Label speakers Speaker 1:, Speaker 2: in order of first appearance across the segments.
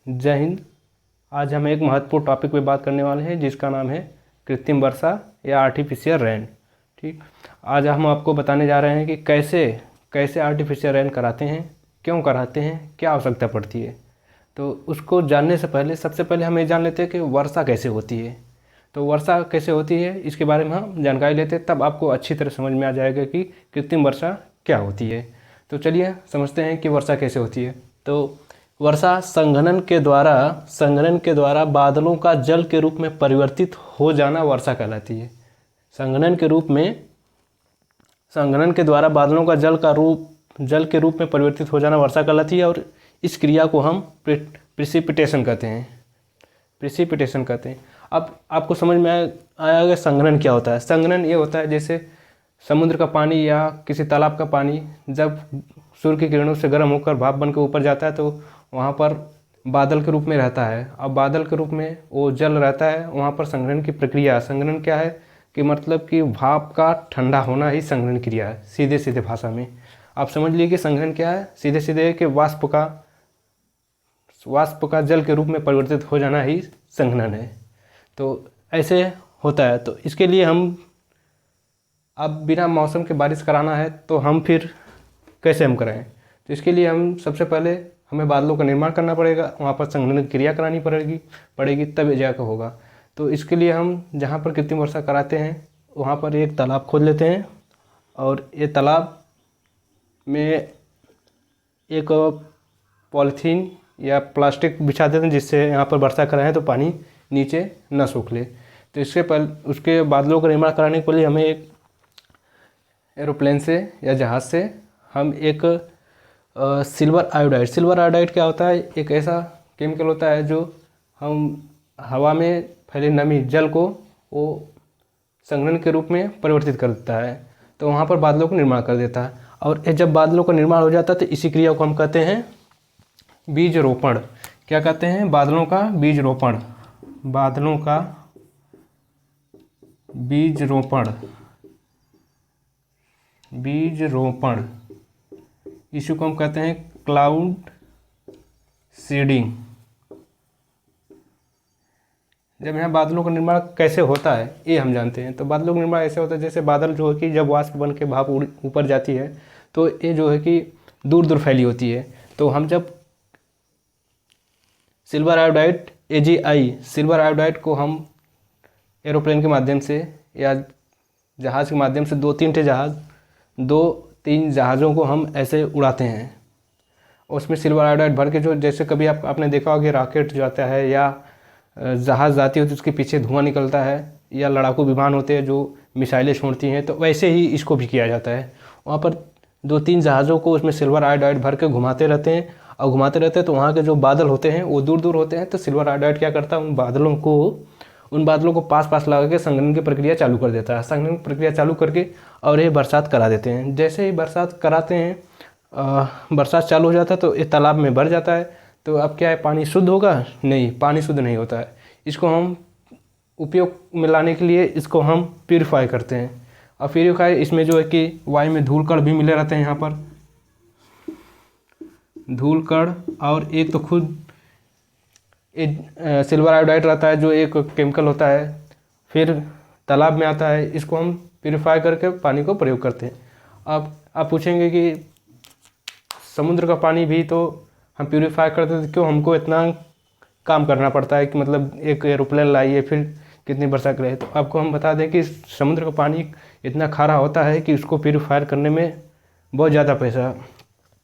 Speaker 1: जय हिंद। आज हम एक महत्वपूर्ण टॉपिक पे बात करने वाले हैं जिसका नाम है कृत्रिम वर्षा या आर्टिफिशियल रेन। ठीक, आज हम आपको बताने जा रहे हैं कि कैसे कैसे आर्टिफिशियल रेन कराते हैं, क्यों कराते हैं, क्या आवश्यकता पड़ती है। तो उसको जानने से पहले सबसे पहले हम ये जान लेते हैं कि वर्षा कैसे होती है। तो वर्षा कैसे होती है इसके बारे में हम जानकारी लेते हैं, तब आपको अच्छी तरह समझ में आ जाएगा कि कृत्रिम वर्षा क्या होती है। तो चलिए समझते हैं कि वर्षा कैसे होती है। तो वर्षा संघनन के द्वारा बादलों का जल के रूप में परिवर्तित हो जाना वर्षा कहलाती है। संघनन के द्वारा बादलों का जल के रूप में परिवर्तित हो जाना वर्षा कहलाती है, और इस क्रिया को हम प्रिसिपिटेशन कहते हैं। अब आपको समझ में आया कि संघनन क्या होता है। संघनन ये होता है जैसे समुद्र का पानी या किसी तालाब का पानी जब सूर्य की किरणों से गर्म होकर भाप बनकर ऊपर जाता है तो वहाँ पर बादल के रूप में रहता है। अब बादल के रूप में वो जल रहता है, वहाँ पर संघनन की प्रक्रिया। संघनन क्या है कि मतलब कि भाप का ठंडा होना ही संघनन क्रिया है। सीधे सीधे भाषा में आप समझ लीजिए कि संघनन क्या है। सीधे सीधे कि वाष्प का जल के रूप में परिवर्तित हो जाना ही संघनन है। तो ऐसे होता है। तो इसके लिए हम अब बिना मौसम के बारिश कराना है तो हम फिर कैसे हम कराएं। तो इसके लिए हम सबसे पहले हमें बादलों का निर्माण करना पड़ेगा, वहाँ पर संघनन क्रिया करानी पड़ेगी तब ये जाकर होगा। तो इसके लिए हम जहाँ पर कृत्रिम वर्षा कराते हैं वहाँ पर एक तालाब खोद लेते हैं, और ये तालाब में एक पॉलीथीन या प्लास्टिक बिछा देते हैं जिससे यहाँ पर वर्षा कराएं तो पानी नीचे न सूख ले। तो उसके बादलों का निर्माण कराने के लिए हमें एक एरोप्लेन से या जहाज़ से हम एक सिल्वर आयोडाइड क्या होता है, एक ऐसा केमिकल होता है जो हम हवा में फैले नमी जल को वो संघनन के रूप में परिवर्तित कर देता है, तो वहाँ पर बादलों का निर्माण कर देता है। और जब बादलों का निर्माण हो जाता है तो इसी क्रिया को हम कहते हैं बीज रोपण। क्या कहते हैं? बादलों का बीज रोपण इसी को हम कहते हैं क्लाउड सीडिंग। जब यहाँ बादलों का निर्माण कैसे होता है ये हम जानते हैं। तो बादलों का निर्माण ऐसे होता है जैसे बादल जो है कि जब वाष्प बन के भाप ऊपर जाती है तो ये जो है कि दूर दूर फैली होती है। तो हम जब सिल्वर आयोडाइड को हम एरोप्लेन के माध्यम से या जहाज़ के माध्यम से दो तीन जहाज़ों को हम ऐसे उड़ाते हैं। उसमें सिल्वर आयोडाइड भर के, जो जैसे कभी आपने देखा होगा कि रॉकेट जाता है या जहाज़ जाती है तो उसके पीछे धुआं निकलता है, या लड़ाकू विमान होते हैं जो मिसाइलें छोड़ती हैं, तो वैसे ही इसको भी किया जाता है। वहाँ पर 2-3 जहाज़ों को उसमें सिल्वर आयोडाइड भर के घुमाते रहते हैं तो वहाँ के जो बादल होते हैं वो दूर दूर होते हैं। तो सिल्वर आयोडाइड क्या करता है, उन बादलों को पास लगा के संघनन की प्रक्रिया चालू कर देता है। संघनन की प्रक्रिया चालू करके और ये बरसात करा देते हैं। जैसे ही बरसात कराते हैं, बरसात चालू हो जाता है तो ये तालाब में भर जाता है। तो अब क्या है, पानी शुद्ध होगा? नहीं, पानी शुद्ध नहीं होता है। इसको हम उपयोग में लाने के लिए इसको हम प्यूरीफाई करते हैं। और प्यूरीफाई इसमें जो है कि वायु में धूल कण भी मिले रहते हैं। यहाँ पर धूल कण और एक तो खुद सिल्वर आयोडाइड रहता है जो एक केमिकल होता है, फिर तालाब में आता है। इसको हम प्यूरीफाई करके पानी को प्रयोग करते हैं। अब आप पूछेंगे कि समुद्र का पानी भी तो हम प्यूरीफाई करते हैं, तो क्यों हमको इतना काम करना पड़ता है कि मतलब एक एरोप्लेन लाइए फिर कितनी वर्षा करे। तो आपको हम बता दें कि समुद्र का पानी इतना खारा होता है कि उसको प्यूरीफायर करने में बहुत ज़्यादा पैसा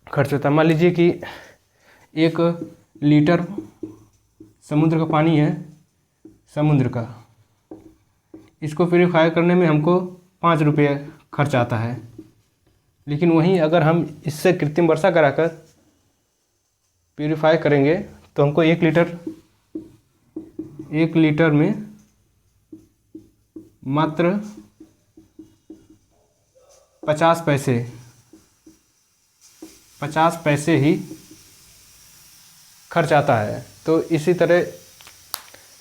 Speaker 1: खर्च होता है। मान लीजिए कि 1 लीटर समुद्र का पानी है समुद्र का, इसको प्यूरीफाई करने में हमको 5 रुपये खर्च आता है। लेकिन वहीं अगर हम इससे कृत्रिम वर्षा कराकर प्यूरीफाई करेंगे तो हमको 1 लीटर में मात्र 50 पैसे ही खर्च आता है। तो इसी तरह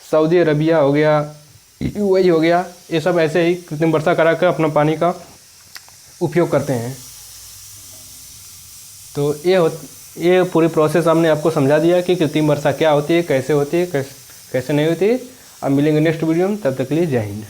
Speaker 1: सऊदी अरबिया हो गया, यूएई हो गया, ये सब ऐसे ही कृत्रिम वर्षा कराकर अपना पानी का उपयोग करते हैं। तो ये पूरी प्रोसेस हमने आपको समझा दिया कि कृत्रिम वर्षा क्या होती है, कैसे होती है, कैसे नहीं होती है। अब मिलेंगे नेक्स्ट वीडियो में, तब तक के लिए जय हिंद।